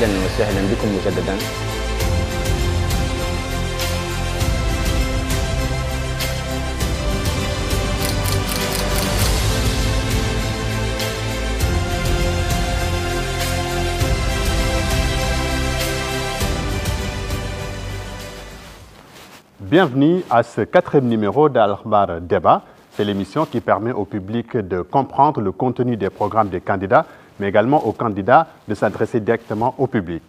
أهلا وسهلا بكم مجددا. Bienvenue à ce 4e numéro d'Al-Akhbar Débat. C'est l'émission qui permet au public de comprendre le contenu des programmes des candidats, mais également aux candidats de s'adresser directement au public.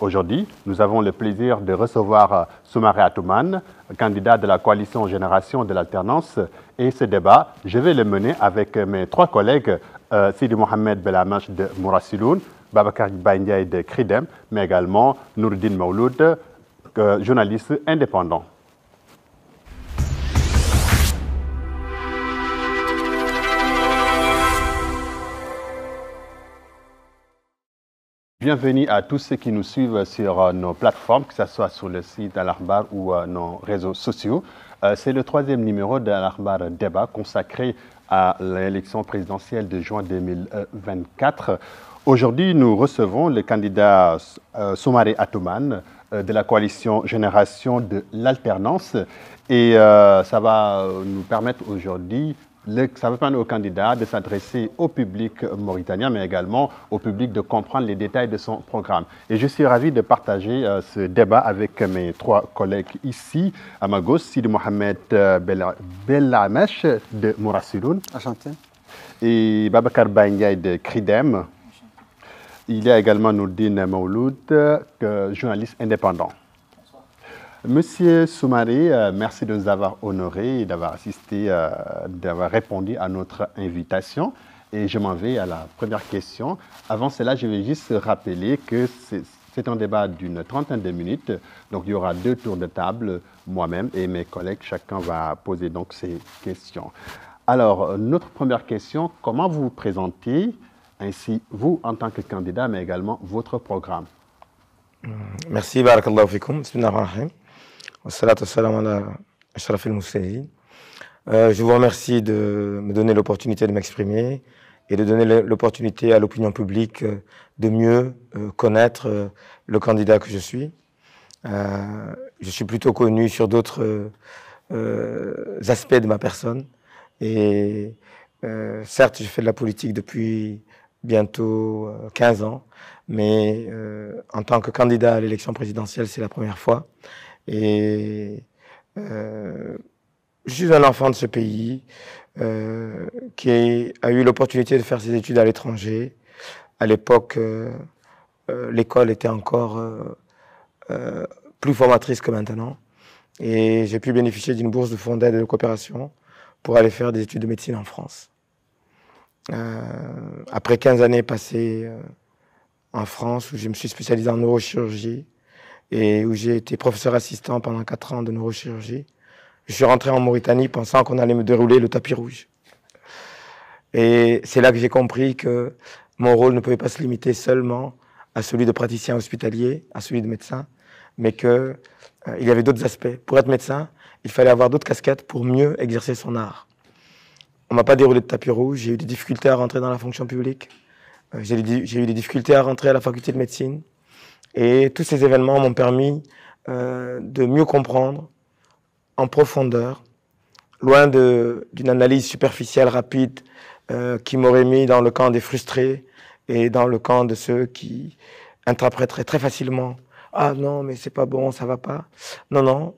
Aujourd'hui, nous avons le plaisir de recevoir Soumaré Atoumane, candidat de la coalition Génération de l'Alternance. Et ce débat, je vais le mener avec mes 3 collègues, Sidi Mohamed Belamache de Mourassiloun, Babacar Baye de Cridem, mais également Nourdine Mouloud, journaliste indépendant. Bienvenue à tous ceux qui nous suivent sur nos plateformes, que ce soit sur le site Al-Akhbar ou nos réseaux sociaux. C'est le 3e numéro d'Al-Akhbar Débat consacré à l'élection présidentielle de juin 2024. Aujourd'hui, nous recevons le candidat Soumaré Atoumane de la coalition Génération de l'Alternance. Et ça va nous permettre aujourd'hui, ça va permettre aux candidats de s'adresser au public mauritanien, mais également au public de comprendre les détails de son programme. Et je suis ravi de partager ce débat avec mes 3 collègues ici. À ma gauche, Sidi Mohamed Belamache de Mourassiloun. Enchanté. Et Babacar Baye de Cridem. Il y a également Nourdine Mouloud, journaliste indépendant. Monsieur Soumaré, merci de nous avoir honorés et d'avoir assisté, d'avoir répondu à notre invitation. Et je m'en vais à la première question. Avant cela, je vais juste rappeler que c'est un débat d'une trentaine de minutes. Donc, il y aura 2 tours de table, moi-même et mes collègues. Chacun va poser donc ses questions. Alors, notre première question, comment vous vous présentez, ainsi vous en tant que candidat, mais également votre programme? Merci, barakallahu fikoum. Bismillahirrahmanirrahim. Je vous remercie de me donner l'opportunité de m'exprimer et de donner l'opportunité à l'opinion publique de mieux connaître le candidat que je suis. Je suis plutôt connu sur d'autres aspects de ma personne. Et certes, je fais de la politique depuis bientôt 15 ans, mais en tant que candidat à l'élection présidentielle, c'est la première fois. Et je suis un enfant de ce pays qui a eu l'opportunité de faire ses études à l'étranger. À l'époque, l'école était encore plus formatrice que maintenant. Et j'ai pu bénéficier d'une bourse de fonds d'aide et de coopération pour aller faire des études de médecine en France. Après 15 années passées en France, où je me suis spécialisé en neurochirurgie, et où j'ai été professeur assistant pendant 4 ans de neurochirurgie. Je suis rentré en Mauritanie pensant qu'on allait me dérouler le tapis rouge. Et c'est là que j'ai compris que mon rôle ne pouvait pas se limiter seulement à celui de praticien hospitalier, à celui de médecin, mais qu'il y avait d'autres aspects. Pour être médecin, il fallait avoir d'autres casquettes pour mieux exercer son art. On ne m'a pas déroulé de tapis rouge, j'ai eu des difficultés à rentrer dans la fonction publique, j'ai eu des difficultés à rentrer à la faculté de médecine. Et tous ces événements m'ont permis de mieux comprendre en profondeur, loin d'une analyse superficielle, rapide, qui m'aurait mis dans le camp des frustrés et dans le camp de ceux qui interpréteraient très facilement « Ah non, mais c'est pas bon, ça va pas ». Non, non.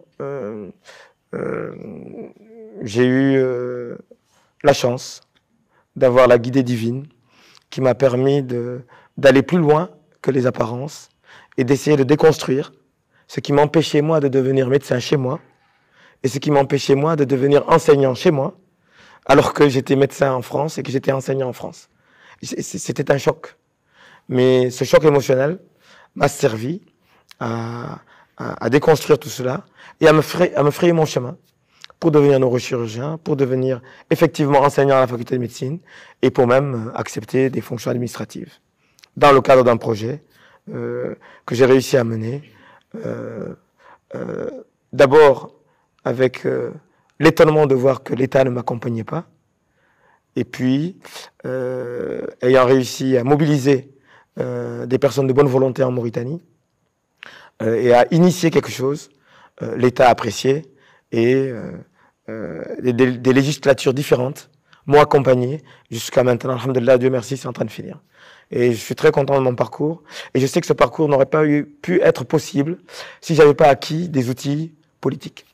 J'ai eu la chance d'avoir la guidée divine qui m'a permis d'aller plus loin que les apparences et d'essayer de déconstruire ce qui m'empêchait moi de devenir médecin chez moi et ce qui m'empêchait moi de devenir enseignant chez moi alors que j'étais médecin en France et que j'étais enseignant en France. C'était un choc. Mais ce choc émotionnel m'a servi à déconstruire tout cela et à me frayer mon chemin pour devenir neurochirurgien, pour devenir effectivement enseignant à la faculté de médecine et pour même accepter des fonctions administratives dans le cadre d'un projet que j'ai réussi à mener, d'abord avec l'étonnement de voir que l'État ne m'accompagnait pas, et puis ayant réussi à mobiliser des personnes de bonne volonté en Mauritanie et a initié quelque chose. L'État a apprécié et des législatures différentes m'ont accompagné jusqu'à maintenant. Alhamdulillah, Dieu merci, c'est en train de finir. Et je suis très content de mon parcours. Et je sais que ce parcours n'aurait pas pu être possible si je n'avais pas acquis des outils politiques.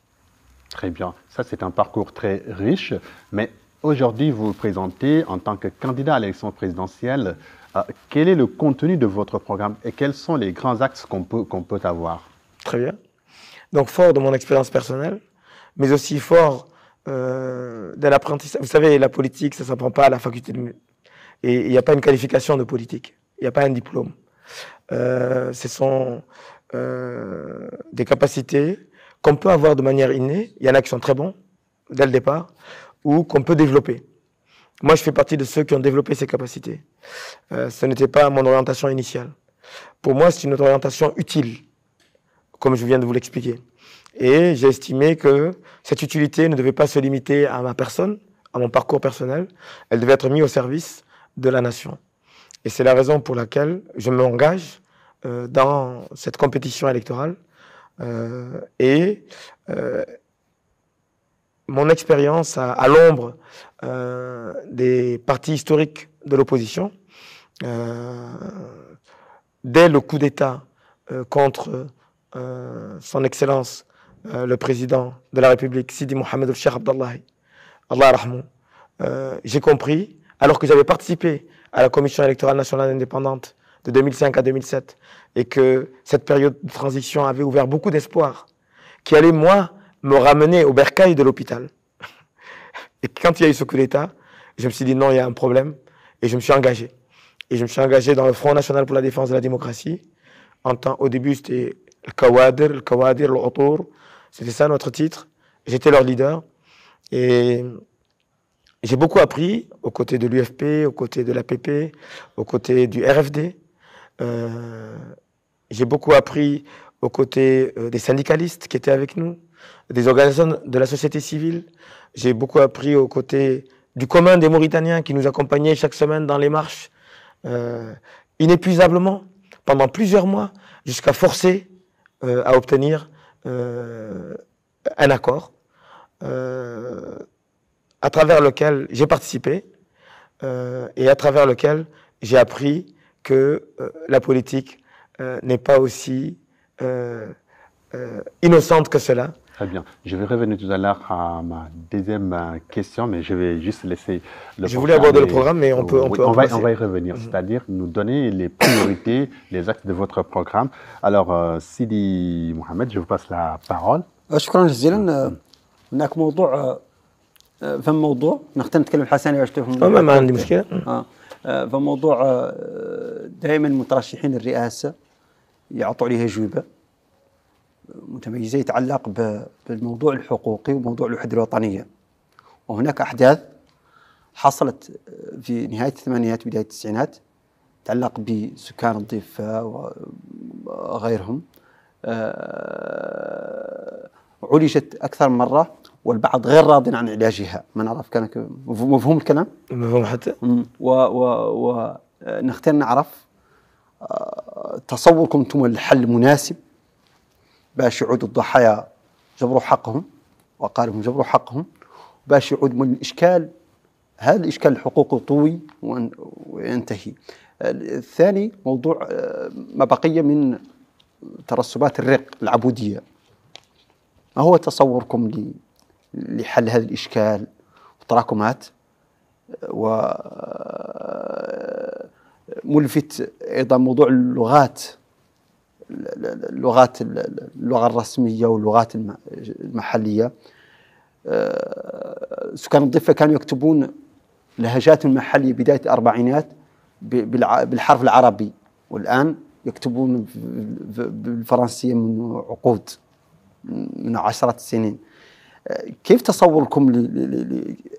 Très bien. Ça, c'est un parcours très riche. Mais aujourd'hui, vous vous présentez en tant que candidat à l'élection présidentielle. Quel est le contenu de votre programme et quels sont les grands axes qu'on peut avoir? Très bien. Donc, fort de mon expérience personnelle, mais aussi fort de l'apprentissage. Vous savez, la politique, ça ne s'apprend pas à la faculté de... Et il n'y a pas une qualification de politique. Il n'y a pas un diplôme. Ce sont des capacités qu'on peut avoir de manière innée. Il y en a qui sont très bons dès le départ ou qu'on peut développer. Moi, je fais partie de ceux qui ont développé ces capacités. Ce n'était pas mon orientation initiale. Pour moi, c'est une orientation utile, comme je viens de vous l'expliquer. Et j'ai estimé que cette utilité ne devait pas se limiter à ma personne, à mon parcours personnel. Elle devait être mise au service de la nation. Et c'est la raison pour laquelle je m'engage dans cette compétition électorale. Mon expérience à l'ombre des partis historiques de l'opposition, dès le coup d'État contre son Excellence, le président de la République, Sidi Mohamed el-Cheikh Abdallahi, Allah rahmou, j'ai compris, alors que j'avais participé à la Commission électorale nationale indépendante de 2005 à 2007, et que cette période de transition avait ouvert beaucoup d'espoir, qui allait, moi, me ramener au bercail de l'hôpital. Et quand il y a eu ce coup d'État, je me suis dit non, il y a un problème, et je me suis engagé. Et je me suis engagé dans le Front national pour la défense de la démocratie. Au début, c'était le Kawadir, le Otour. C'était ça notre titre. J'étais leur leader. Et j'ai beaucoup appris aux côtés de l'UFP, aux côtés de l'APP, aux côtés du RFD. J'ai beaucoup appris aux côtés des syndicalistes qui étaient avec nous, des organisations de la société civile. J'ai beaucoup appris aux côtés du commun des Mauritaniens qui nous accompagnaient chaque semaine dans les marches, inépuisablement, pendant plusieurs mois, jusqu'à forcer à obtenir un accord à travers lequel j'ai participé et à travers lequel j'ai appris que la politique n'est pas aussi innocente que cela. Très bien. Je vais revenir tout à l'heure à ma deuxième question, mais je vais juste laisser le Je voulais aborder le programme, mais on va y revenir, c'est-à-dire nous donner les priorités, les axes de votre programme. Alors, Sidi Mohamed, je vous passe la parole. شكرا جزيلا. هناك موضوع فهم موضوع نختار نتكلم حسن واش ما عندي مشكله. فموضوع دائما المترشحين الرئاسه يعطوا عليه اجوبه متميزه يتعلق بالموضوع الحقوقي وموضوع الوحده الوطنيه. وهناك احداث حصلت في نهايه الثمانينات بدايه التسعينات تتعلق بسكان الضفه وغيرهم عولجت أكثر من مرة والبعض غير راض عن علاجها. ما نعرف كان مفهوم الكلام؟ مفهوم حتى. ونختار نعرف تصوركم أنتم الحل مناسب باش يعود الضحايا جبروا حقهم وأقاربهم جبروا حقهم باش يعود من الإشكال هذا الإشكال الحقوقي طوي وينتهي. الثاني موضوع ما بقي من ترسبات الرق العبودية. ما هو تصوركم لحل هذا الإشكال والتراكمات؟ وملفت أيضا موضوع اللغة الرسمية واللغات المحلية. سكان الضفة كانوا يكتبون لهجات محلية بداية الأربعينات بالحرف العربي، والآن يكتبون بالفرنسية من عقود من عشرات السنين. كيف تصوركم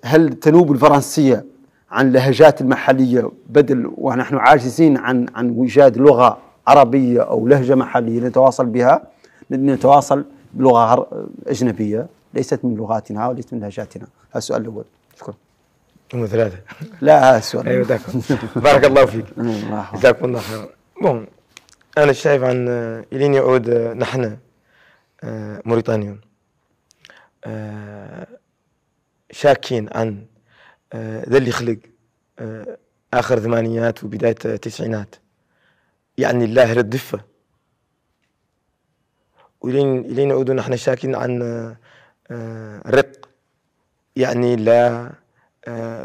هل تنوب الفرنسية عن اللهجات المحلية بدل ونحن عاجزين عن وجاد لغة عربية أو لهجة محلية نتواصل بها، نتواصل بلغة أجنبية ليست من لغاتنا وليست من لهجاتنا؟ هذا السؤال الأول. شكرا. هم ثلاثة. لا سؤال. ايوه داكور. بارك الله فيك. جزاكم الله خير. بون انا شايف عن الين يعود نحن موريتانيون شاكين عن ذا اللي خلق اخر الثمانينات وبدايه التسعينات، يعني الله الدفه، ولين يعودوا نحن شاكين عن الرق، يعني لا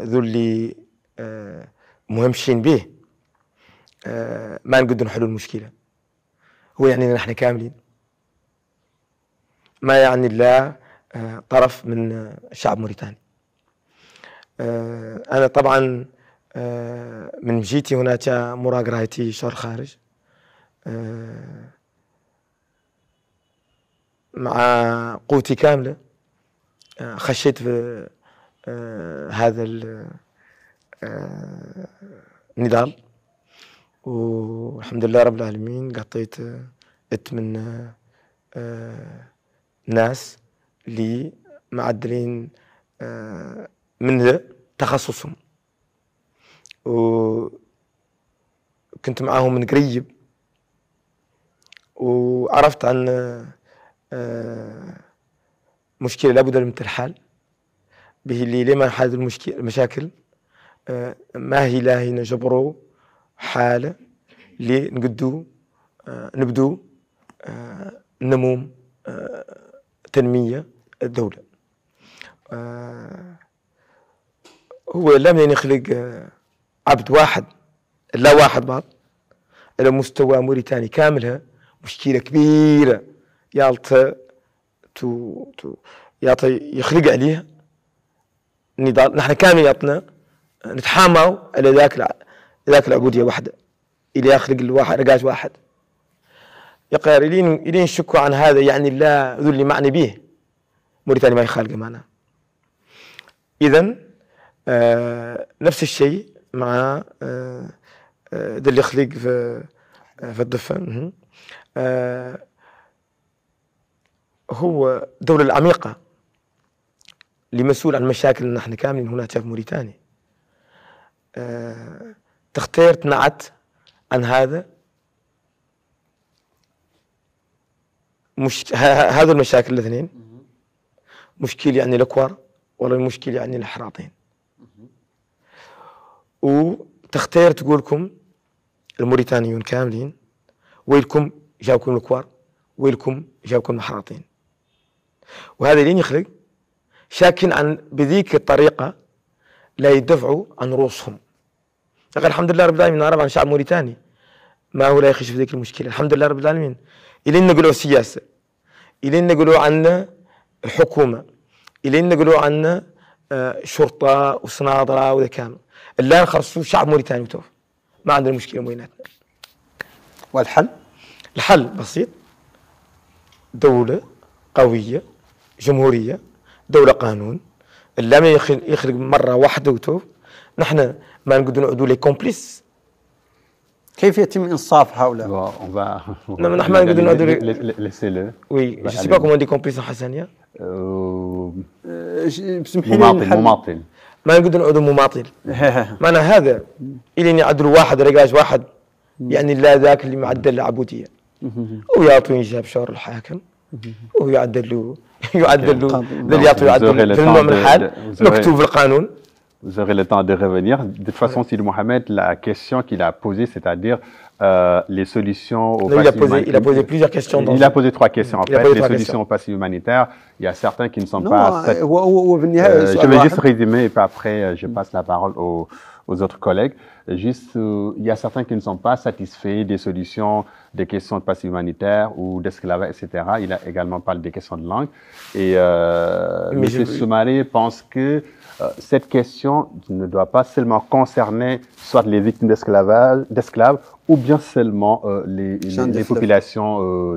ذو اللي مهمشين به ما نقدر نحل المشكله، هو يعني نحن كاملين، ما يعني لا طرف من الشعب موريتاني. أنا طبعا من مجيتي هناك مراق رايتي شهر خارج مع قوتي كاملة خشيت في هذا النضال، والحمد لله رب العالمين قطيت من ناس اللي معدلين من تخصصهم، وكنت معاهم من قريب، وعرفت عن مشكلة لابد من الحل به، اللي لما حل المشاكل ما هي لا هي نجبروا حالة اللي نبدو نموم تنمية الدولة. هو لم يخلق عبد واحد، لا واحد بعض، على مستوى موريتاني كاملها مشكلة كبيرة يالت يخلق عليها نضال. نحن كاملاتنا نتحاموا على ذاك العبودية واحدة، إلى يخلق الواحد رقاش واحد يقار إلين شكوا عن هذا، يعني لا ذو اللي معني به موريتانيا ما يخالق معنا. إذن نفس الشيء مع ذا اللي يخلق في الضفة. هو الدولة العميقة اللي مسؤول عن مشاكل نحن كاملين هنا في موريتانيا، تختار تنعت عن هذا هذا المشاكل الاثنين، مشكل يعني الأكوار ولا المشكل يعني الحراطين، وتختار تقولكم الموريتانيون كاملين ويلكم جاوكم الأكوار ويلكم جاوكم الحراطين، وهذا لين يخلق شاكين عن بذيك الطريقة لا يدفعوا عن رؤوسهم. لكن الحمد لله رب العالمين نعرف عن شعب موريتاني ما هو لا يخش في ذيك المشكلة، الحمد لله رب العالمين. إلين نقولوا السياسة، إلين نقولوا عنا الحكومة، إلين نقولوا عنا شرطة وصنادرة وذا كامل، اللي نخرصوا شعب موريتاني وتوف ما عندنا مشكلة مويناتنا. والحل؟ الحل بسيط، دولة قوية جمهورية، دولة قانون، اللي ما يخرج مرة واحدة وتوف. نحن ما نقدر نعودوا لي كومبليس. كيف يتم إنصاف هؤلاء؟ نحن ما نقدر نعودوا لي. Laissez-le. Oui, je sais pas comment on dit complice en حسنية. مماطل. ما نقدر نعودوا مماطل. معنى هذا إلين يعدلوا واحد رجاج واحد، يعني لا ذاك اللي معدل العبودية، ويعطوا يجاب شور الحاكم ويعدلوا اللي يعطوا يعدل في النوع من الحال مكتوب في القانون. Vous aurez le temps de revenir. De toute façon, Sidi Mohamed, la question qu'il a posée, c'est-à-dire les solutions au passé humanitaire. Il a posé plusieurs questions. Il a posé trois questions en fait. Les solutions au passé humanitaire, il y a certains qui ne sont pas. Je vais juste résumer et puis après je passe la parole aux autres collègues. Juste, il y a certains qui ne sont pas satisfaits des solutions des questions de passé humanitaire ou d'esclavage, etc. Il a également parlé des questions de langue. Et M. Soumaré pense que cette question ne doit pas seulement concerner soit les victimes d'esclaves ou bien seulement les populations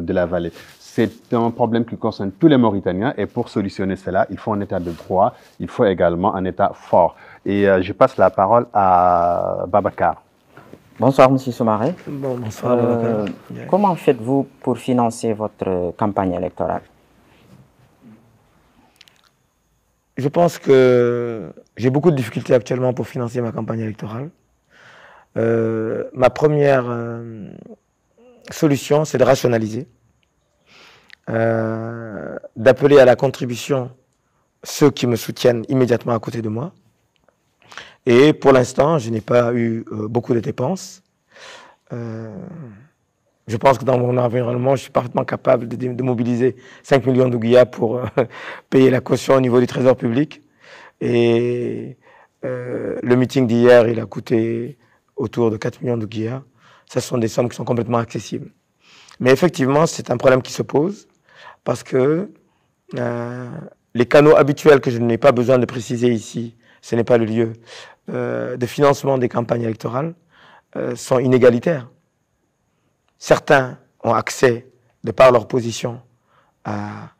de la vallée. C'est un problème qui concerne tous les Mauritaniens et pour solutionner cela, il faut un état de droit, il faut également un état fort. Et je passe la parole à Babacar. Bonsoir, M. Soumaré. Bonsoir. Comment faites-vous pour financer votre campagne électorale? je pense que j'ai beaucoup de difficultés actuellement pour financer ma campagne électorale. Ma première solution, c'est de rationaliser, d'appeler à la contribution ceux qui me soutiennent immédiatement à côté de moi. Et pour l'instant, je n'ai pas eu beaucoup de dépenses. Je pense que dans mon environnement, je suis parfaitement capable de mobiliser 5 millions d'Ouguiya pour payer la caution au niveau du Trésor public. Et le meeting d'hier, il a coûté autour de 4 millions d'Ouguiya. Ce sont des sommes qui sont complètement accessibles. Mais effectivement, c'est un problème qui se pose parce que les canaux habituels que je n'ai pas besoin de préciser ici, ce n'est pas le lieu, de financement des campagnes électorales sont inégalitaires. Certains ont accès, de par leur position, à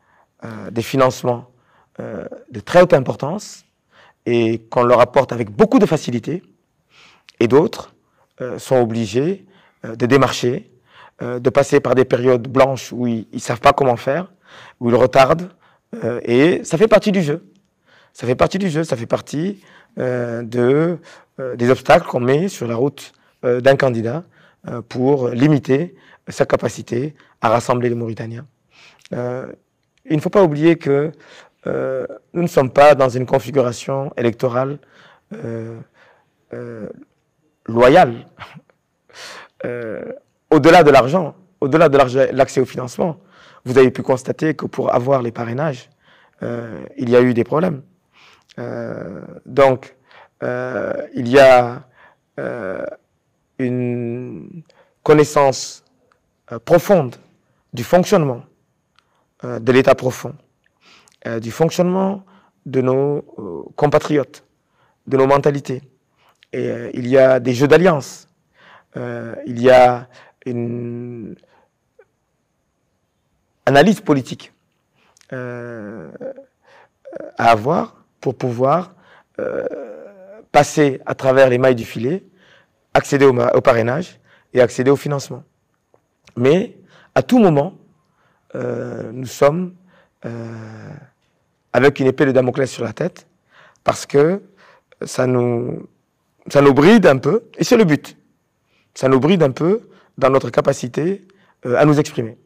des financements de très haute importance et qu'on leur apporte avec beaucoup de facilité, et d'autres sont obligés de démarcher, de passer par des périodes blanches où ils ne savent pas comment faire, où ils retardent, et ça fait partie du jeu. Ça fait partie du jeu, ça fait partie des obstacles qu'on met sur la route d'un candidat pour limiter sa capacité à rassembler les Mauritaniens. Il ne faut pas oublier que nous ne sommes pas dans une configuration électorale loyale. Au-delà de l'argent, au-delà de l'accès au financement, vous avez pu constater que pour avoir les parrainages, il y a eu des problèmes. Donc, il y a une connaissance profonde du fonctionnement de l'État profond, du fonctionnement de nos compatriotes, de nos mentalités. Et il y a des jeux d'alliance, il y a une analyse politique à avoir pour pouvoir passer à travers les mailles du filet, accéder au parrainage et accéder au financement. Mais à tout moment, nous sommes avec une épée de Damoclès sur la tête parce que ça nous bride un peu, et c'est le but. Ça nous bride un peu dans notre capacité à nous exprimer.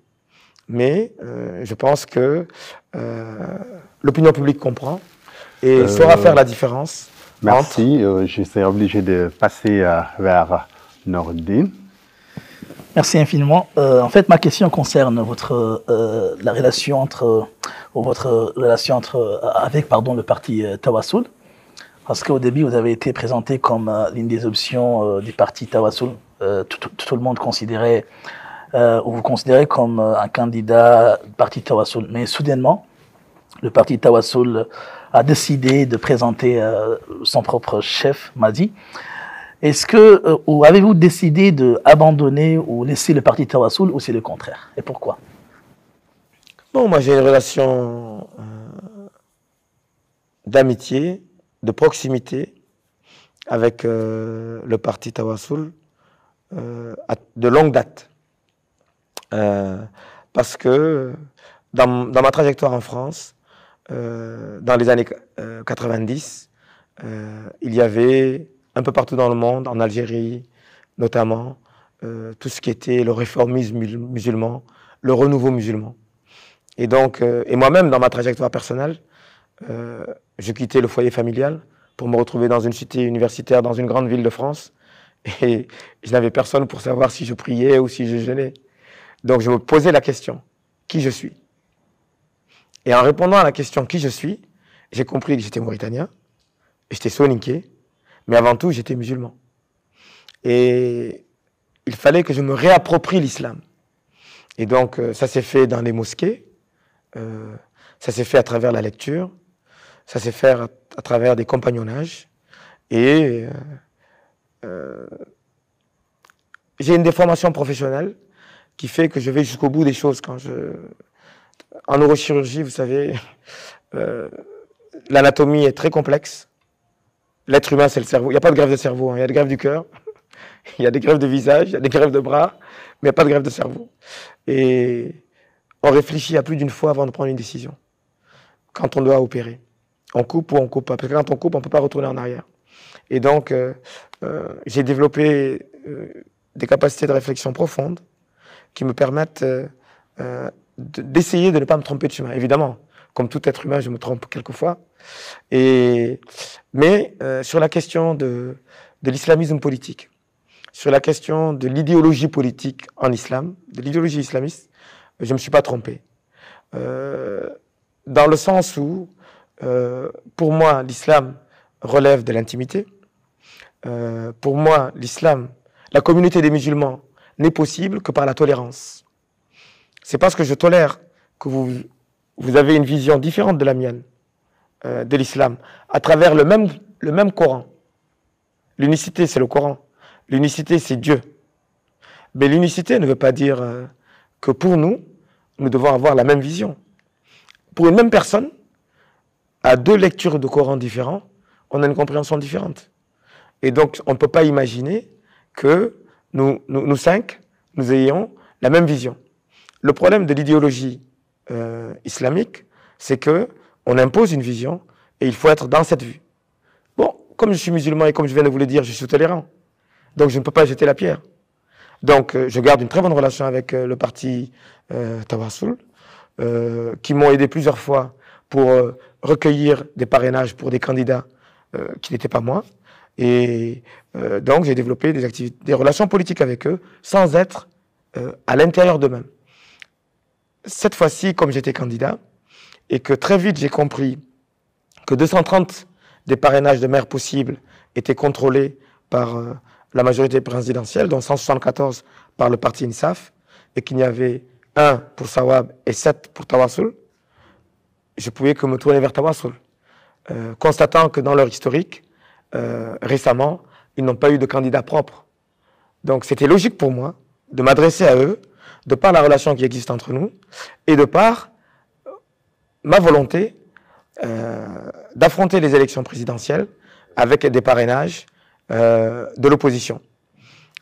Mais je pense que l'opinion publique comprend et saura faire la différence. Merci. Je serai obligé de passer vers Nordine. Merci infiniment. En fait, ma question concerne votre relation avec le parti Tawassoul. Parce qu'au début, vous avez été présenté comme l'une des options du parti Tawassoul. Tout le monde considérait, ou vous considérez comme un candidat du parti Tawassoul. Mais soudainement, le parti Tawassoul a décidé de présenter son propre chef, Madi. Est-ce que, ou avez-vous décidé d'abandonner ou laisser le parti Tawassoul, ou c'est le contraire? Et pourquoi? Bon, moi j'ai une relation d'amitié, de proximité avec le parti Tawassoul de longue date. Parce que dans ma trajectoire en France, dans les années 90, il y avait un peu partout dans le monde, en Algérie notamment, tout ce qui était le réformisme musulman, le renouveau musulman. Et donc, et moi-même, dans ma trajectoire personnelle, je quittais le foyer familial pour me retrouver dans une cité universitaire, dans une grande ville de France. Et je n'avais personne pour savoir si je priais ou si je jeûnais. Donc je me posais la question, qui je suis? Et en répondant à la question qui je suis, j'ai compris que j'étais mauritanien, j'étais soninké, mais avant tout j'étais musulman. Et il fallait que je me réapproprie l'islam. Et donc ça s'est fait dans les mosquées, ça s'est fait à travers la lecture, ça s'est fait à travers des compagnonnages. Et j'ai une déformation professionnelle qui fait que je vais jusqu'au bout des choses. En neurochirurgie, vous savez, l'anatomie est très complexe. L'être humain, c'est le cerveau. Il n'y a pas de greffe de cerveau, hein. Il y a des greffes du cœur, il y a des greffes de visage, il y a des greffes de bras, mais il n'y a pas de greffe de cerveau. Et on réfléchit à plus d'une fois avant de prendre une décision, quand on doit opérer. On coupe ou on coupe pas. Parce que quand on coupe, on ne peut pas retourner en arrière. Et donc, j'ai développé des capacités de réflexion profondes qui me permettent d'essayer de ne pas me tromper de chemin. Évidemment, comme tout être humain, je me trompe quelquefois. Mais sur la question de l'islamisme politique, sur la question de l'idéologie politique en islam, de l'idéologie islamiste, je ne me suis pas trompé. Dans le sens où, pour moi, l'islam relève de l'intimité. Pour moi, l'islam, la communauté des musulmans n'est possible que par la tolérance. C'est parce que je tolère que vous avez une vision différente de la mienne, de l'islam, à travers le même Coran. L'unicité, c'est le Coran. L'unicité, c'est Dieu. Mais l'unicité ne veut pas dire que pour nous, nous devons avoir la même vision. Pour une même personne, à deux lectures de Coran différents, on a une compréhension différente. Et donc, on ne peut pas imaginer que nous cinq, nous ayons la même vision. Le problème de l'idéologie islamique, c'est qu'on impose une vision et il faut être dans cette vue. Bon, comme je suis musulman et comme je viens de vous le dire, je suis tolérant. Donc, je ne peux pas jeter la pierre. Donc, je garde une très bonne relation avec le parti Tawassoul, qui m'ont aidé plusieurs fois pour recueillir des parrainages pour des candidats qui n'étaient pas moi. Et donc, j'ai développé des relations politiques avec eux sans être à l'intérieur d'eux-mêmes. Cette fois-ci, comme j'étais candidat, et que très vite j'ai compris que 230 des parrainages de maires possibles étaient contrôlés par la majorité présidentielle, dont 174 par le parti INSAF, et qu'il y avait 1 pour Sawab et 7 pour Tawassoul, je pouvais que me tourner vers Tawassoul, constatant que dans leur historique, récemment, ils n'ont pas eu de candidat propre. Donc c'était logique pour moi de m'adresser à eux, de par la relation qui existe entre nous, et de par ma volonté d'affronter les élections présidentielles avec des parrainages de l'opposition.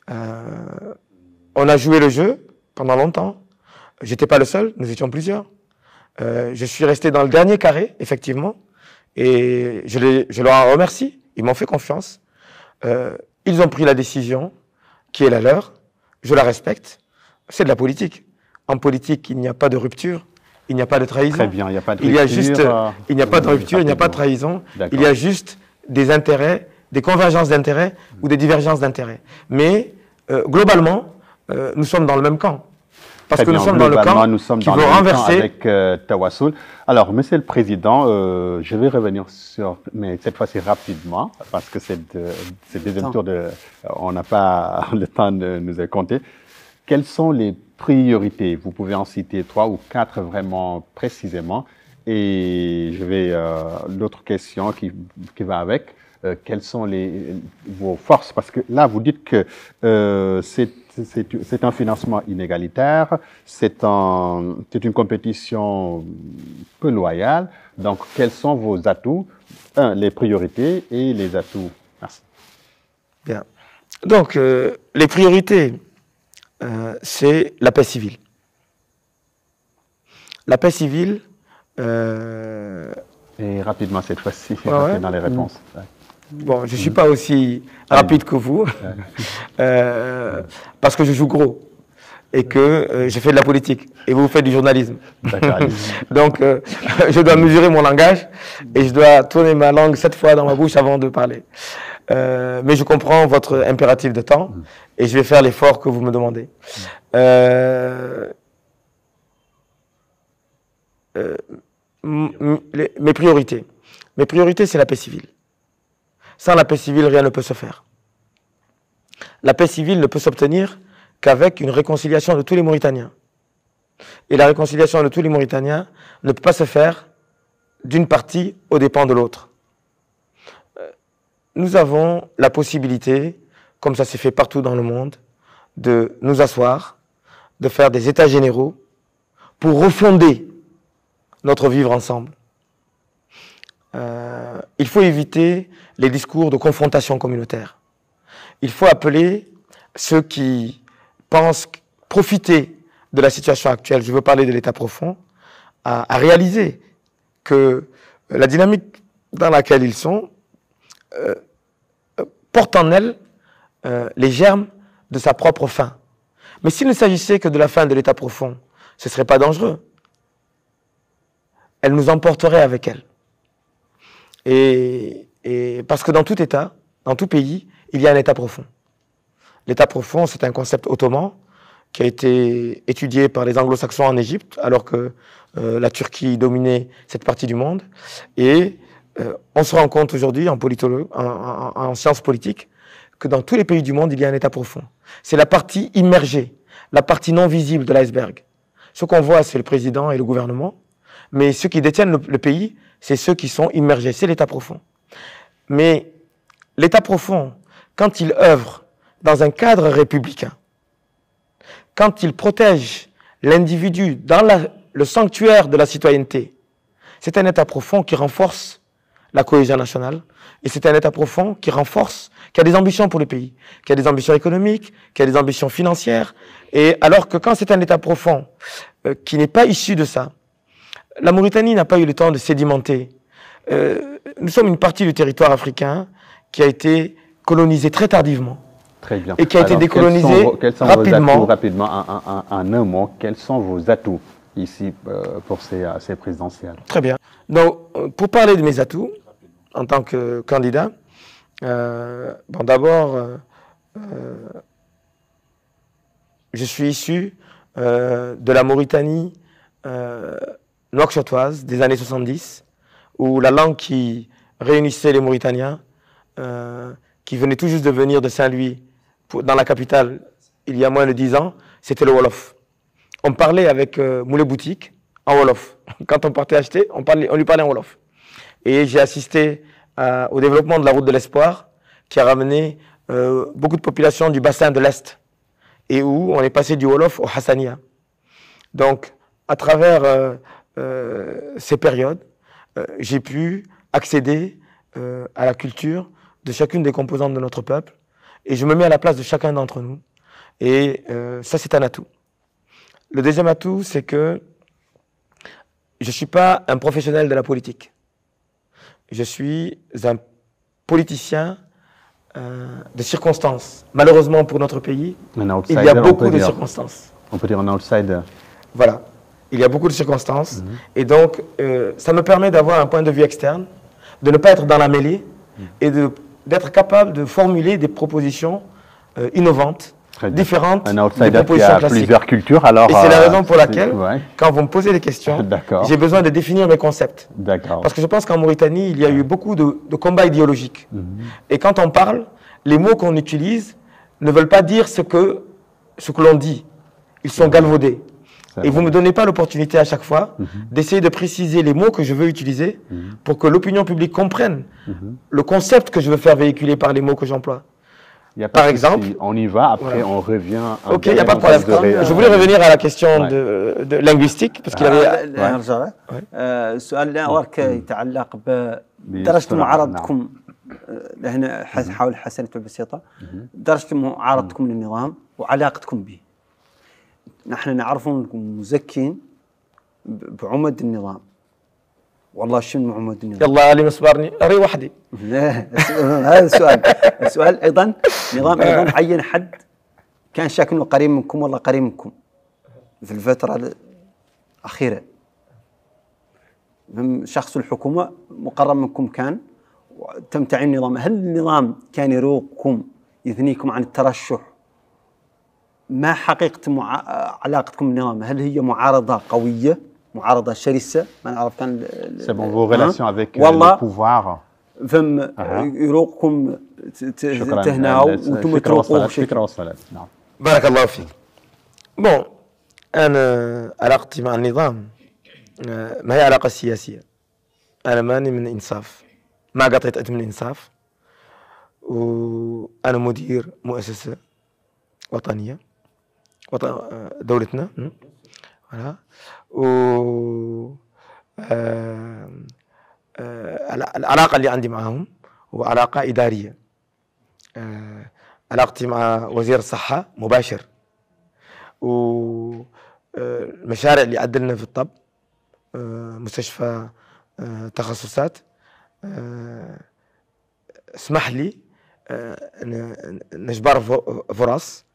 On a joué le jeu pendant longtemps. J'étais pas le seul, nous étions plusieurs. Je suis resté dans le dernier carré, effectivement, et je leur en remercie. Ils m'ont fait confiance. Ils ont pris la décision qui est la leur. Je la respecte. C'est de la politique. En politique, il n'y a pas de rupture, il n'y a pas de trahison. Très bien, il n'y a pas de rupture. Il n'y a pas de rupture, il n'y a pas de trahison. Il y a juste des intérêts, des convergences d'intérêts ou des divergences d'intérêts. Mais globalement, nous sommes dans le même camp. Parce que nous sommes dans le camp qui veut renverser. Avec Tawassoul. Alors, Monsieur le Président, je vais revenir sur, mais cette fois-ci rapidement, parce que c'est le deuxième tour on n'a pas le temps de nous compter. Quelles sont les priorités? Vous pouvez en citer 3 ou 4 vraiment précisément. Et je vais l'autre question qui va avec. Quelles sont vos forces? Parce que là, vous dites que c'est un financement inégalitaire, c'est une compétition peu loyale. Donc, quels sont vos atouts? Les priorités et les atouts. Merci. Bien. Donc, les priorités, c'est la paix civile. La paix civile... Et rapidement cette fois-ci, dans les réponses. Bon, je ne suis pas aussi rapide que vous, parce que je joue gros et que je fais de la politique et vous faites du journalisme. Donc, je dois mesurer mon langage et je dois tourner ma langue 7 fois dans ma bouche avant de parler. Mais je comprends votre impératif de temps et je vais faire l'effort que vous me demandez. Mes priorités. Mes priorités, c'est la paix civile. Sans la paix civile, rien ne peut se faire. La paix civile ne peut s'obtenir qu'avec une réconciliation de tous les Mauritaniens. Et la réconciliation de tous les Mauritaniens ne peut pas se faire d'une partie aux dépens de l'autre. Nous avons la possibilité, comme ça s'est fait partout dans le monde, de nous asseoir, de faire des états généraux pour refonder notre vivre ensemble. Il faut éviter les discours de confrontation communautaire. Il faut appeler ceux qui pensent profiter de la situation actuelle, je veux parler de l'état profond, à réaliser que la dynamique dans laquelle ils sont porte en elle les germes de sa propre fin. Mais s'il ne s'agissait que de la fin de l'état profond, ce ne serait pas dangereux. Elle nous emporterait avec elle. Et parce que dans tout État, dans tout pays, il y a un état profond. L'état profond, c'est un concept ottoman qui a été étudié par les anglo-saxons en Égypte, alors que la Turquie dominait cette partie du monde. Et on se rend compte aujourd'hui, en sciences politiques, que dans tous les pays du monde, il y a un état profond. C'est la partie immergée, la partie non visible de l'iceberg. Ce qu'on voit, c'est le président et le gouvernement, mais ceux qui détiennent le pays, c'est ceux qui sont immergés, c'est l'état profond. Mais l'état profond, quand il œuvre dans un cadre républicain, quand il protège l'individu dans le sanctuaire de la citoyenneté, c'est un état profond qui renforce la cohésion nationale, et c'est un état profond qui renforce, qui a des ambitions pour le pays, qui a des ambitions économiques, qui a des ambitions financières, et alors que quand c'est un état profond qui n'est pas issu de ça, la Mauritanie n'a pas eu le temps de sédimenter. Nous sommes une partie du territoire africain qui a été colonisée très tardivement. Très bien. Et qui a été décolonisée rapidement. Rapidement, en un mot, quels sont vos atouts ici pour ces présidentielles? Très bien. Donc, pour parler de mes atouts, en tant que candidat, bon, d'abord, je suis issu de la Mauritanie nouakchotoise des années 70, où la langue qui réunissait les Mauritaniens, qui venaient tout juste de venir de Saint-Louis, dans la capitale, il y a moins de 10 ans, c'était le Wolof. On parlait avec Moulé Boutique en Wolof. Quand on partait acheter, on lui parlait en Wolof. Et j'ai assisté au développement de la route de l'espoir, qui a ramené beaucoup de populations du bassin de l'Est, et où on est passé du Wolof au Hassania. Donc, à travers ces périodes, j'ai pu accéder à la culture de chacune des composantes de notre peuple, et je me mets à la place de chacun d'entre nous. Et ça, c'est un atout. Le deuxième atout, c'est que je ne suis pas un professionnel de la politique. Je suis un politicien de circonstances. Malheureusement pour notre pays, il y a beaucoup de circonstances. On peut dire un outsider. Voilà. Il y a beaucoup de circonstances. Et donc, ça me permet d'avoir un point de vue externe, de ne pas être dans la mêlée et d'être capable de formuler des propositions innovantes, différentes un des outsider qui propositions a classiques. Plusieurs cultures, alors, et c'est la raison pour laquelle, ouais. quand vous me posez des questions, j'ai besoin de définir mes concepts. Parce que je pense qu'en Mauritanie, il y a eu beaucoup de combats idéologiques. Et quand on parle, les mots qu'on utilise ne veulent pas dire ce que l'on dit. Ils sont galvaudés. Et vous ne me donnez pas l'opportunité à chaque fois d'essayer de préciser les mots que je veux utiliser pour que l'opinion publique comprenne le concept que je veux faire véhiculer par les mots que j'emploie. Par exemple, on y va, après on revient. Ok, il n'y a pas de problème. Je voulais revenir à la question de linguistique, parce qu'il avait... السؤال الآخر يتعلق بدرجة معارضتكم هنا حاول حسنت بسيطة درجة معارضتكم للنظام وعلاقتكم به. نحن نعرف أنكم مزكين بعمد النظام. والله شنو عمد النظام؟ يلا علي مصبرني أري وحدي. هذا السؤال. السؤال أيضا نظام أيضا عين حد كان شكله قريب منكم والله قريب منكم في الفترة الأخيرة. شخص الحكومة مقرب منكم كان تم تعيين النظام. هل النظام كان يروقكم يثنيكم عن الترشح؟ ما حقيقة علاقتكم بالنظام؟ هل هي معارضة قوية؟ معارضة شرسة؟ ما نعرف كان. C'est bon, vos relations avec le pouvoir. فم يروقكم تهناو وانتم تروقوا شكرا وصلت. نعم. بارك الله فيك. بون أنا علاقتي مع النظام ما هي علاقة سياسية. أنا ماني من إنصاف. ما قطعت أنت من إنصاف. وأنا مدير مؤسسة وطنية دولتنا. العلاقة اللي عندي معهم هو علاقة إدارية. علاقتي مع وزير الصحة مباشر. والمشاريع اللي عدلنا في الطب مستشفى تخصصات اسمح لي نجبر فرص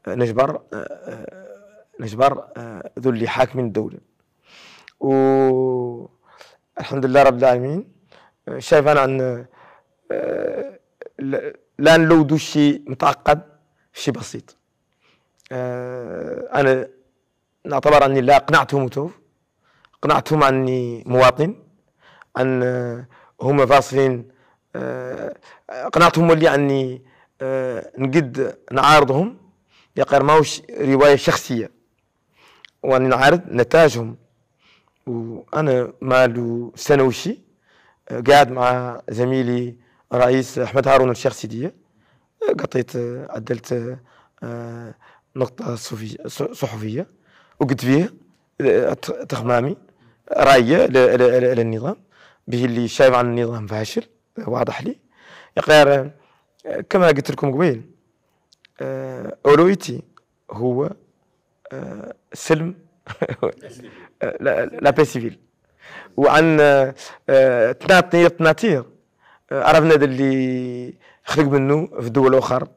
نجبر ذو اللي حاكمين الدولة. والحمد لله رب العالمين شايف أنا أن لا نلودو شيء متعقد شيء بسيط. أنا نعتبر أني لا قنعتهم وتوف قنعتهم أني مواطن أن هم فاصلين قنعتهم اللي أني نقد نعارضهم يقر ماوش رواية شخصية وأني نعارض نتاجهم. وأنا مالو سنة وشي قاعد مع زميلي رئيس أحمد هارون الشيخ سيدية قطيت عدلت نقطة صحفية وقلت فيها تخمامي رأيي للنظام به اللي شايف عن النظام فاشل واضح لي يقار كما قلت لكم قبيل أولويتي هو سلم لا بي سيفيل وعن تناطير عرفنا اللي خرج منه في دول أخرى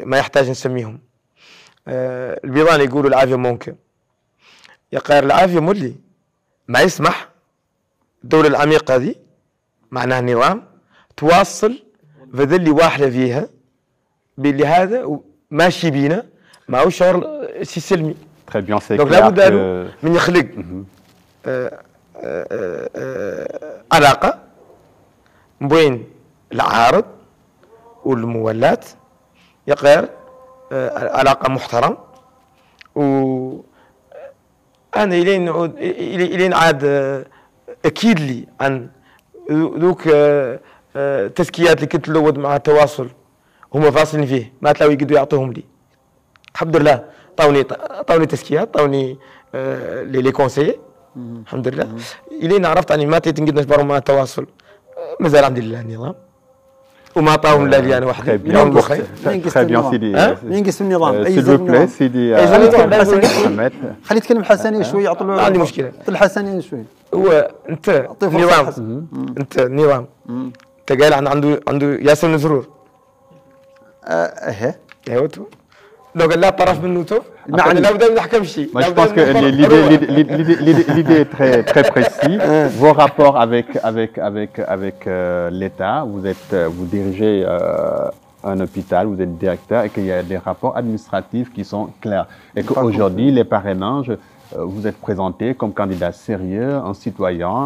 ما يحتاج نسميهم. البيضان يقولوا العافية ممكن يقار العافية مولي ما يسمح الدولة العميقة دي معناها النظام تواصل في ذل واحدة فيها باللي هذا ماشي بينا ما هو شعور سلمي. Très bien, c'est donc clair لابد que... من يخلق علاقة بين العارض والموالات يقار علاقة محترم. و أنا إلين عاد أكيد لي عن ذوك تزكيات اللي كنت نلود مع التواصل هم فاصلين فيه ما تلاقوا يقدروا يعطوهم لي. الحمد لله طاوني تزكيات طاوني لي كونسيي الحمد لله. إلين عرفت أني ما تنقد نجبروا مع التواصل مازال الحمد لله النظام وما عطاهم لا لي أنا وحدي. Très bien, Sidi. ينقص النظام. S'il vous plaît, Sidi Ahmed. خلي يتكلم حسني شوي يعطوا له. عندي مشكلة. الحسني شوي. هو أنت نظام أنت نظام أنت قال عنده ياسر نزرور. إيه. ايوه تو لو قال لا طرف منه تو لا بد نحكم شيء. Moi, je pense que l'idée est très précise. Vos rapports avec l'État, vous dirigez un hôpital, vous êtes directeur et qu'il y a des rapports administratifs qui sont clairs. Et qu'aujourd'hui, les parrainages, vous êtes présenté comme candidat sérieux, un citoyen.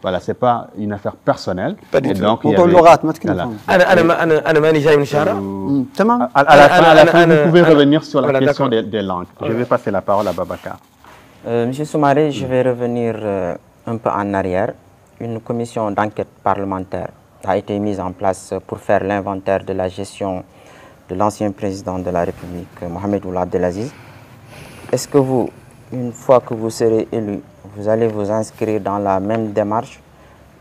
Voilà, c'est pas une affaire personnelle. Et donc, أنا ماني جاي من الشارع. تمام. À la fin, vous pouvez revenir sur la question des langues. Je vais passer la parole à Babacar. Monsieur Soumaré, je vais revenir un peu en arrière. Une commission d'enquête parlementaire a été mise en place pour faire l'inventaire de la gestion de l'ancien président de la République, Mohamed Ould Abdelaziz. Est-ce que vous, une fois que vous serez élu, vous allez vous inscrire dans la même démarche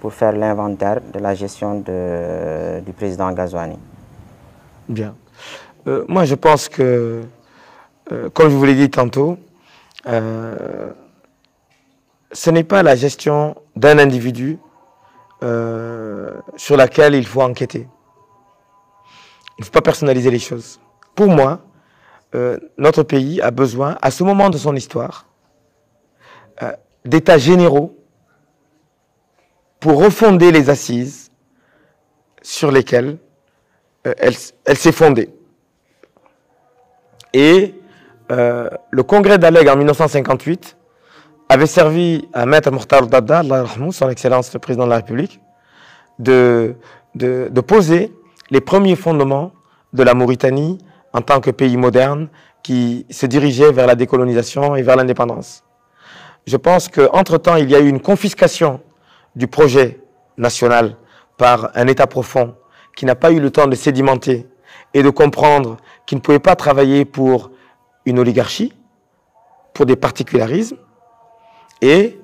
pour faire l'inventaire de la gestion du président Ghazouani? Bien. Moi, je pense que, comme je vous l'ai dit tantôt, ce n'est pas la gestion d'un individu sur laquelle il faut enquêter. Il ne faut pas personnaliser les choses. Pour moi, notre pays a besoin, à ce moment de son histoire, d'états généraux pour refonder les assises sur lesquelles elle s'est fondée. Et le congrès d'Aleg en 1958 avait servi à Maître Mokhtar Dadda, son Excellence le Président de la République, de poser les premiers fondements de la Mauritanie en tant que pays moderne qui se dirigeait vers la décolonisation et vers l'indépendance. Je pense qu'entre-temps, il y a eu une confiscation du projet national par un État profond qui n'a pas eu le temps de sédimenter et de comprendre qu'il ne pouvait pas travailler pour une oligarchie, pour des particularismes. Et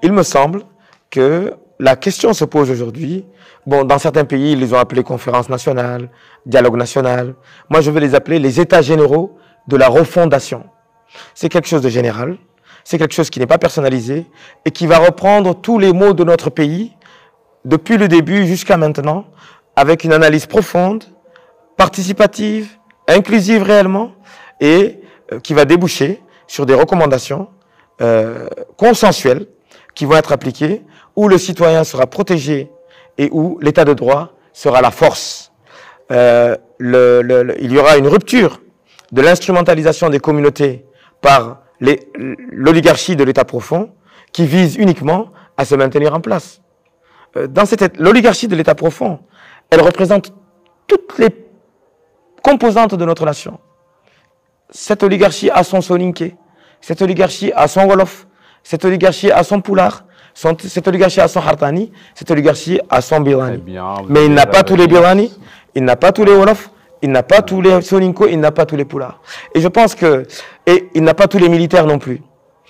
il me semble que la question se pose aujourd'hui. Bon, dans certains pays, ils les ont appelés conférences nationales, dialogue national. Moi, je veux les appeler les états généraux de la refondation. C'est quelque chose de général, c'est quelque chose qui n'est pas personnalisé et qui va reprendre tous les maux de notre pays depuis le début jusqu'à maintenant, avec une analyse profonde, participative, inclusive réellement, et qui va déboucher sur des recommandations consensuelles qui vont être appliquées, où le citoyen sera protégé et où l'état de droit sera la force. Il y aura une rupture de l'instrumentalisation des communautés par l'oligarchie de l'état profond qui vise uniquement à se maintenir en place. L'oligarchie de l'état profond, elle représente toutes les composantes de notre nation. Cette oligarchie a son soninké, cette oligarchie a son wolof, cette oligarchie a son poulard, cette oligarchie a son hartani, cette oligarchie a son birani. Mais il n'a pas tous les birani, il n'a pas tous les wolof, il n'a pas tous les soninko, il n'a pas tous les poulards. Et je pense et il n'a pas tous les militaires non plus.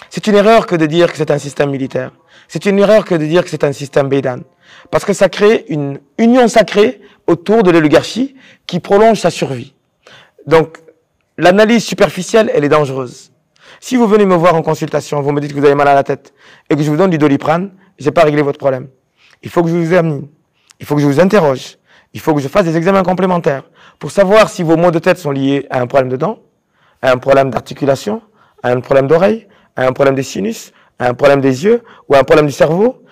C'est une erreur que de dire que c'est un système militaire. C'est une erreur que de dire que c'est un système bédan. Parce que ça crée une union sacrée autour de l'oligarchie qui prolonge sa survie. Donc, l'analyse superficielle, elle est dangereuse. Si vous venez me voir en consultation, vous me dites que vous avez mal à la tête et que je vous donne du Doliprane, je n'ai pas réglé votre problème. Il faut que je vous examine. Il faut que je vous interroge. Il faut que je fasse des examens complémentaires pour savoir si vos maux de tête sont liés à un problème de dents, à un problème d'articulation, à un problème d'oreille, à un problème des sinus, à un problème des yeux ou à un problème du cerveau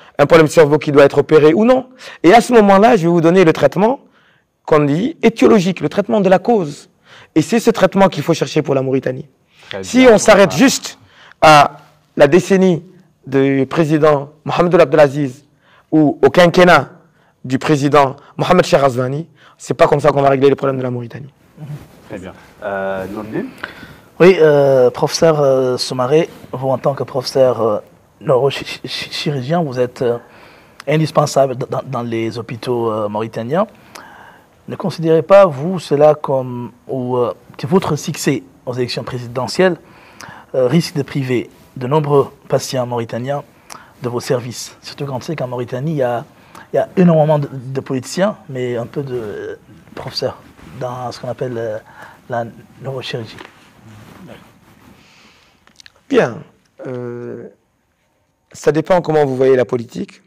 qui doit être opéré ou non. Et à ce moment-là, je vais vous donner le traitement qu'on dit étiologique, le traitement de la cause. Et c'est ce traitement qu'il faut chercher pour la Mauritanie. Si on s'arrête juste à la décennie du président Mohamed Abdelaziz ou au quinquennat du président Mohamed Cheikh Ghazouani, c'est pas comme ça qu'on va régler les problèmes de la Mauritanie. Très bien. Nordine ? Oui, professeur Soumaré, vous en tant que professeur neurochirurgien, vous êtes indispensable dans les hôpitaux mauritaniens. Ne considérez pas, vous, cela comme que votre succès aux élections présidentielles risque de priver de nombreux patients mauritaniens de vos services? Surtout quand on sait qu'en Mauritanie, il y a énormément de politiciens, mais un peu de professeurs dans ce qu'on appelle la neurochirurgie. Bien. Ça dépend comment vous voyez la politique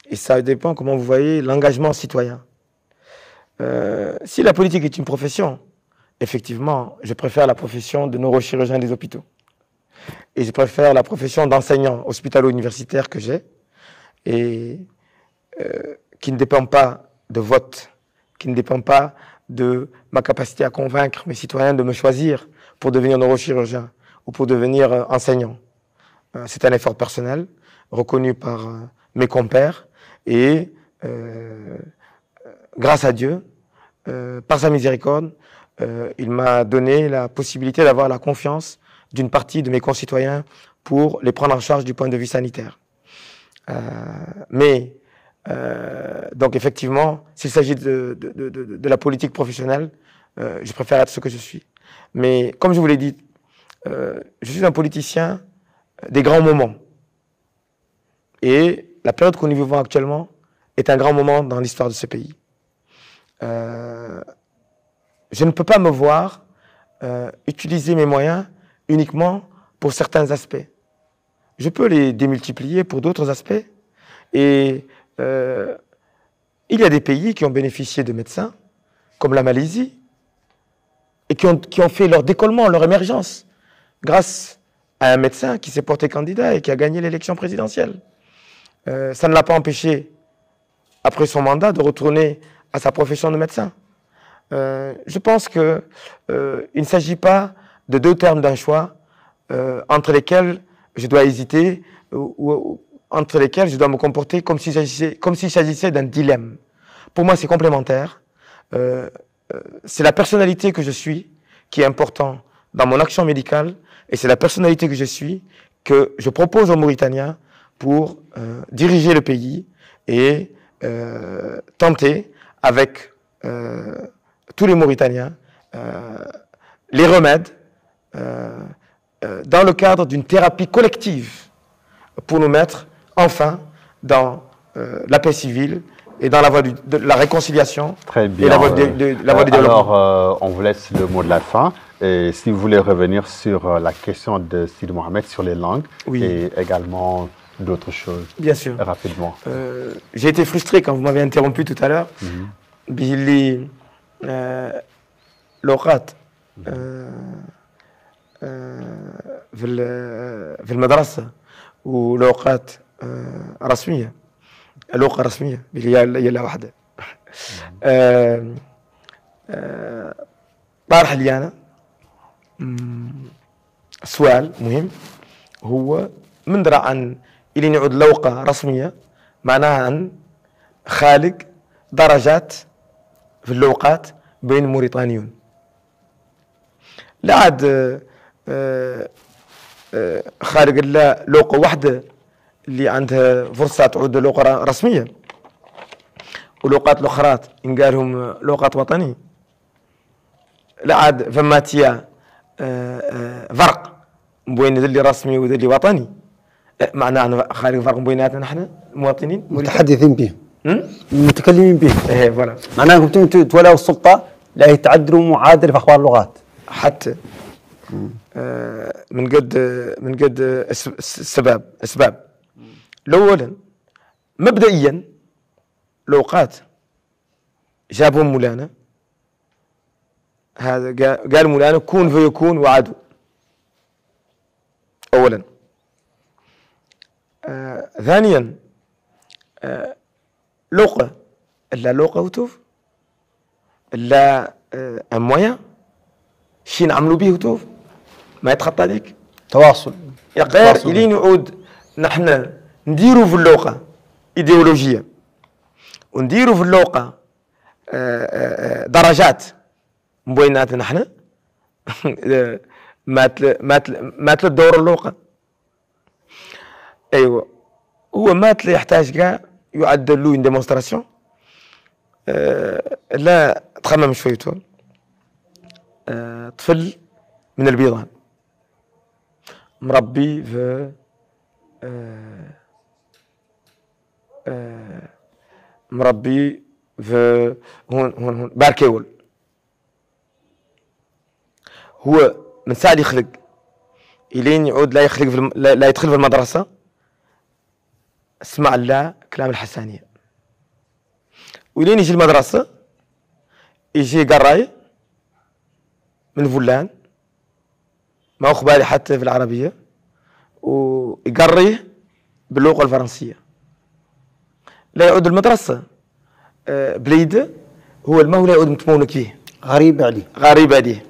et ça dépend comment vous voyez l'engagement citoyen. Si la politique est une profession, effectivement, je préfère la profession de neurochirurgien des hôpitaux. Et je préfère la profession d'enseignant hospitalo-universitaire que j'ai et qui ne dépend pas de vote, qui ne dépend pas de ma capacité à convaincre mes citoyens de me choisir pour devenir neurochirurgien ou pour devenir enseignant. C'est un effort personnel, reconnu par mes compères et grâce à Dieu, par sa miséricorde, il m'a donné la possibilité d'avoir la confiance d'une partie de mes concitoyens pour les prendre en charge du point de vue sanitaire. Donc effectivement, s'il s'agit de la politique professionnelle, je préfère être ce que je suis. Mais comme je vous l'ai dit, je suis un politicien des grands moments. Et la période que nous vivons actuellement est un grand moment dans l'histoire de ce pays. Je ne peux pas me voir utiliser mes moyens uniquement pour certains aspects. Je peux les démultiplier pour d'autres aspects. Et il y a des pays qui ont bénéficié de médecins, comme la Malaisie, et qui ont fait leur décollement, leur émergence, grâce à un médecin qui s'est porté candidat et qui a gagné l'élection présidentielle. Ça ne l'a pas empêché, après son mandat, de retourner à sa profession de médecin. Je pense qu'il ne s'agit pas de deux termes d'un choix entre lesquels je dois hésiter ou entre lesquels je dois me comporter comme s'il s'agissait d'un dilemme. Pour moi, c'est complémentaire. C'est la personnalité que je suis qui est importante dans mon action médicale et c'est la personnalité que je suis que je propose aux Mauritaniens pour diriger le pays et tenter avec tous les Mauritaniens les remèdes dans le cadre d'une thérapie collective pour nous mettre enfin dans la paix civile et dans la voie de la réconciliation. Très bien. Et la voie du développement. Alors, on vous laisse le mot de la fin. Et si vous voulez revenir sur la question de Sidi Mohamed sur les langues oui. et également d'autres choses? Bien sûr. Rapidement. J'ai été frustré quand vous m'avez interrompu tout à l'heure. باللي لغات في المدرسة ولغات رسمية، لغة رسمية اللي هي واحدة. طرح لي أنا سؤال مهم، هو من درى عن إلي نعود لغة رسمية معناها أن خالق درجات في اللغات بين الموريتانيون. لا عاد خالق لا لغة واحدة اللي عندها فرصة تعود لغة رسمية، ولغات الأخرى إن قالهم لغات وطنية. لا عاد فماتيا فرق بين اللي رسمي وذا اللي وطني، معناه أن خالق فرق بيناتنا نحن المواطنين متحدثين به، المتكلمين به. ايه فوالا. معناه انتم تولوا السلطه لا يتعدلوا معادله في اخبار اللغات حتى من قد اسباب. اولا مبدئيا لغات جابهم مولانا، هذا قال مولانا كون فيكون وعدو. اولا. ثانيا لغة لا لغة وتوف لا مويا شي نعملوا به وتوف ما يتخطى ذيك تواصل. يا غير إلي نعود نحن نديروا في اللغة إيديولوجية ونديروا في اللغة درجات بيناتنا نحن مات الدور اللغة. أيوة هو مات يحتاج كاع يعدل له ديمونستراسيون. لا تخمم شويتو. طفل من البيضان مربي في هون باركيول. هو من ساعة يخلق إلين يعود لا يخلق لا يدخل في المدرسة، اسمع لا كلام الحسانية. ولين يجي المدرسة يجي قراي من فلان ما أخ بالي حتى في العربية، ويقريه باللغة الفرنسية. لا يعود المدرسة بليده هو المولى يعود متمونك فيه، غريب عليه. غريب عليه.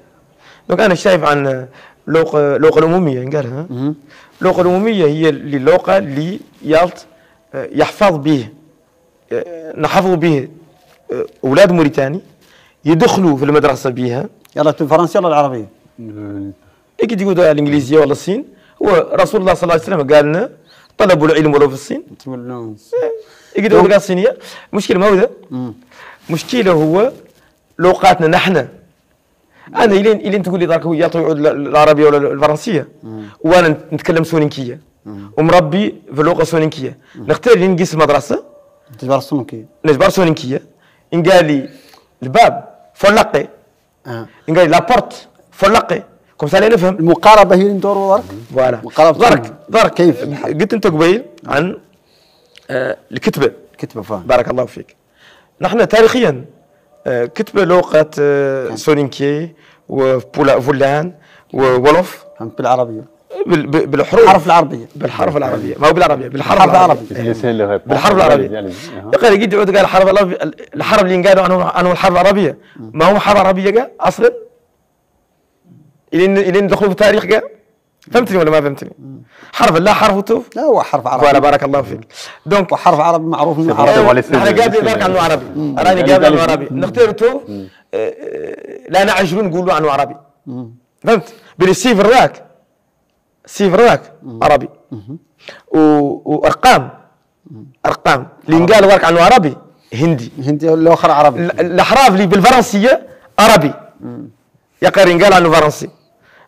دونك أنا شايف عن اللغة العمومية نقالها. اللغة العمومية هي اللغة اللي يحفظ به نحفظ به أولاد موريتاني يدخلوا في المدرسة بها. يلا الفرنسية ولا العربية؟ أكيد يقولوا الإنجليزية ولا الصين. هو رسول الله صلى الله عليه وسلم قال لنا طلبوا العلم ولو في الصين. أكيد يقولوا الصينية. مشكلة ما هو ذا. مشكلة هو لغاتنا نحن. أنا إلين تقول لي ذاك هو يعود العربية ولا الفرنسية، وأنا نتكلم سونينكية ومربي في اللغة السونينكية، نختار اللي نقيس المدرسة نجبر السونينكية. نجبر السونينكية. إن قال لي الباب فلقي، إن قال لي لابورت فلقي، كم سالي نفهم. المقاربة هي اللي ندوروا ضرك. فوالا. مقاربة ضرك كيف؟ قلت أنت قبيل عن الكتبة. كتبة فاهم. بارك الله فيك. نحن تاريخيا كتبة لغة سونينكي وفلان وولوف بالعربية. بالحروف. بالحرف العربية. بالحرف العربية ما هو بالعربية، بالحرف العربي. بالحرف العربي. يا أخي يجي يقول قال الحرف اللي قالوا عنه الحرف العربية ما هو حرف عربية قال أصلا. إلين دخلوا في التاريخ قال. فهمتني ولا ما فهمتني؟ حرف لا حرف وتوف. لا هو حرف عربي. ولا بارك الله فيك. دونك وحرف عربي معروف انه عربي. نحن قابلين ذاك عنه عربي. راني قابل عنه عربي. نختار توف لا نعجلوا نقولوا عنه عربي. فهمت؟ بالسيفر ذاك. سيفر ذاك عربي. وارقام اللي قال ورك عنه عربي هندي. هندي الاخر عربي. الاحراف اللي بالفرنسيه عربي. يا قارين قال عنه فرنسي.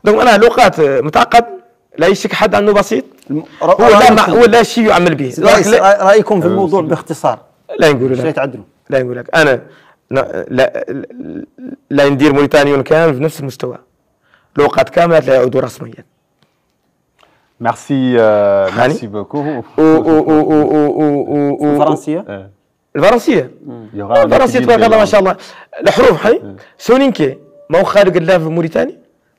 دونك انا لغات متعقد لا يشك حد عنه بسيط. هو لا شيء يعمل به. رايكم في الموضوع باختصار. لا نقول لك. لا نقول لك انا لا ندير موريتانيون كامل في نفس المستوى. لغات كاملة لا يعودوا رسميا. Merci, merci beaucoup. الفرنسية الفرنسيه الفرنسيه تبارك الله ما شاء الله. الحروف هاي سونينكي ما هو خارج الله في موريتانيا،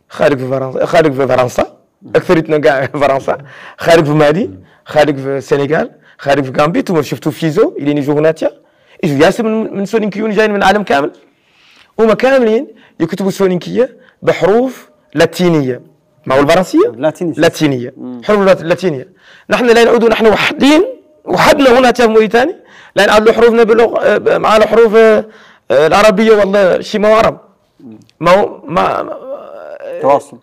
خارج في فرنسا، خارج في فرنسا اكثرتنا كاع في فرنسا، خارج في مالي، خارج في السنغال، خارج في غامبي. انتم شفتوا فيزو اللي يجوا هناك يجوا ياسر من سونينكيون جايين من العالم كامل، هما كاملين يكتبوا سونينكيه بحروف لاتينيه. ما هو الفرنسيه لاتينيه، حروف لاتينيه. نحن لا نعود نحن وحدنا هنا في موريتانيا لا نعود حروفنا مع الحروف العربيه. والله شيء ما هو عرب، ما هو تواصل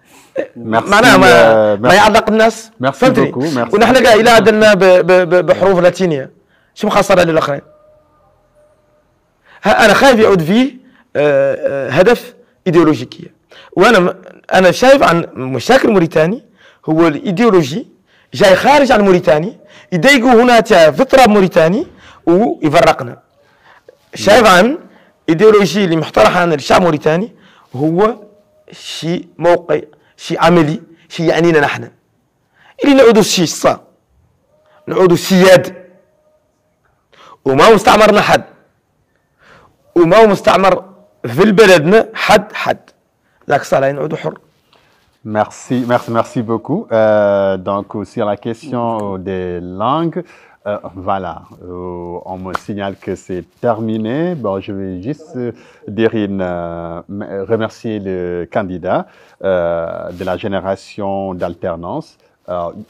معناها ما يعلق الناس. فهمتني؟ ونحن كاع الى عدلنا بحروف لاتينيه شو مخسر على الاخرين. انا خايف يعود فيه هدف ايديولوجيكيه. وانا شايف عن مشاكل موريتاني هو الايديولوجي جاي خارج عن موريتاني يضايقوا هنا في تراب موريتاني ويفرقنا. شايف عن ايديولوجي اللي محترح عن الشعب الموريتاني هو شيء موقع، شيء عملي، شيء يعنينا نحن. اللي نعودوا الشيء صا نعودوا السياد وما مستعمرنا حد وما هو مستعمر في بلدنا حد ذاك صار نعودوا حر. Merci beaucoup. Donc, sur la question des langues, voilà, on me signale que c'est terminé. Bon, je vais juste remercier le candidat de la génération d'alternance.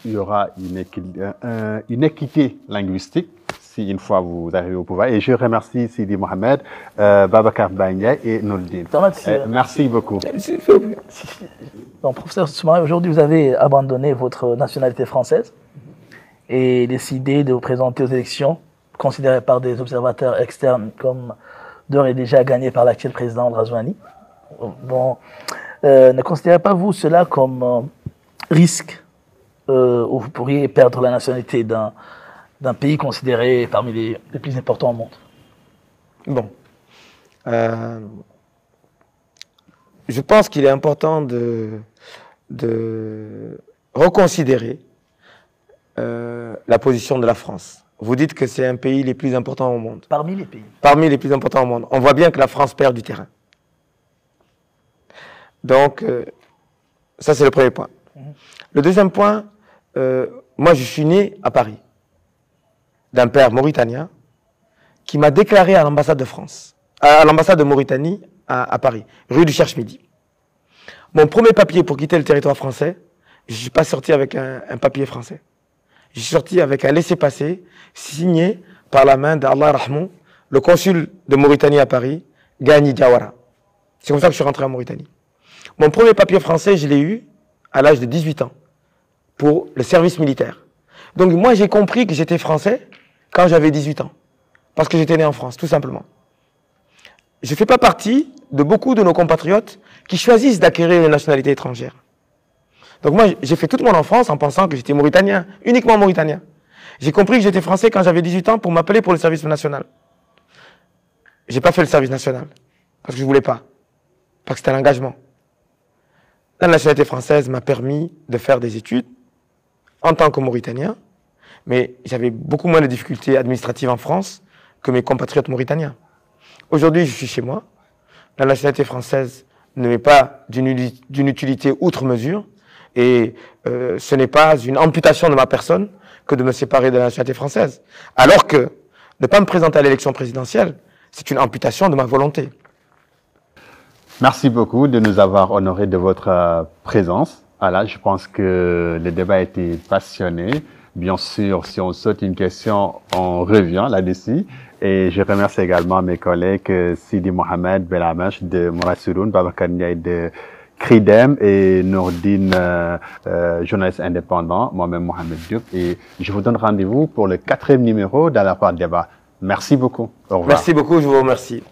Il y aura une équité linguistique si une fois vous arrivez au pouvoir. Et je remercie Sidi Mohamed, Babacar Bagna et Nourdine. Merci beaucoup. Donc, professeur Soumaré, aujourd'hui, vous avez abandonné votre nationalité française et décidé de vous présenter aux élections, considérées par des observateurs externes comme d'ores et déjà gagnées par l'actuel président Razouani. Bon, ne considérez pas vous cela comme risque où vous pourriez perdre la nationalité d'un pays considéré parmi les plus importants au monde? Bon. Je pense qu'il est important de reconsidérer la position de la France. Vous dites que c'est un pays les plus importants au monde. Parmi les pays. Parmi les plus importants au monde. On voit bien que la France perd du terrain. Donc, ça c'est le premier point. Le deuxième point, moi je suis né à Paris, d'un père mauritanien qui m'a déclaré à l'ambassade de France, à l'ambassade de Mauritanie à Paris, rue du Cherche-Midi. Mon premier papier pour quitter le territoire français, je ne suis pas sorti avec un papier français. Je suis sorti avec un laissez-passer signé par la main d'Allah Rahmou, le consul de Mauritanie à Paris, Gani Diawara. C'est comme ça que je suis rentré en Mauritanie. Mon premier papier français, je l'ai eu à l'âge de 18 ans, pour le service militaire. Donc moi, j'ai compris que j'étais français quand j'avais 18 ans, parce que j'étais né en France, tout simplement. Je ne fais pas partie de beaucoup de nos compatriotes qui choisissent d'acquérir une nationalité étrangère. Donc moi, j'ai fait toute mon enfance en pensant que j'étais mauritanien, uniquement mauritanien. J'ai compris que j'étais français quand j'avais 18 ans pour m'appeler pour le service national. J'ai pas fait le service national, parce que je voulais pas, parce que c'était un engagement. La nationalité française m'a permis de faire des études en tant que Mauritanien, mais j'avais beaucoup moins de difficultés administratives en France que mes compatriotes mauritaniens. Aujourd'hui, je suis chez moi. La nationalité française ne m'est pas d'une utilité outre mesure, et ce n'est pas une amputation de ma personne que de me séparer de la nationalité française. Alors que ne pas me présenter à l'élection présidentielle, c'est une amputation de ma volonté. Merci beaucoup de nous avoir honorés de votre présence. Voilà, je pense que le débat a été passionné. Bien sûr, si on saute une question, on revient là-dessus. Et je remercie également mes collègues Sidi Mohamed Belamash de Mourasouroun, Babacar Ndiaye de Cridem et Nourdine, journaliste indépendant, moi-même Mohamed Diop. Et je vous donne rendez-vous pour le 4e numéro d'À la part débat. Merci beaucoup. Au revoir. Merci beaucoup, je vous remercie.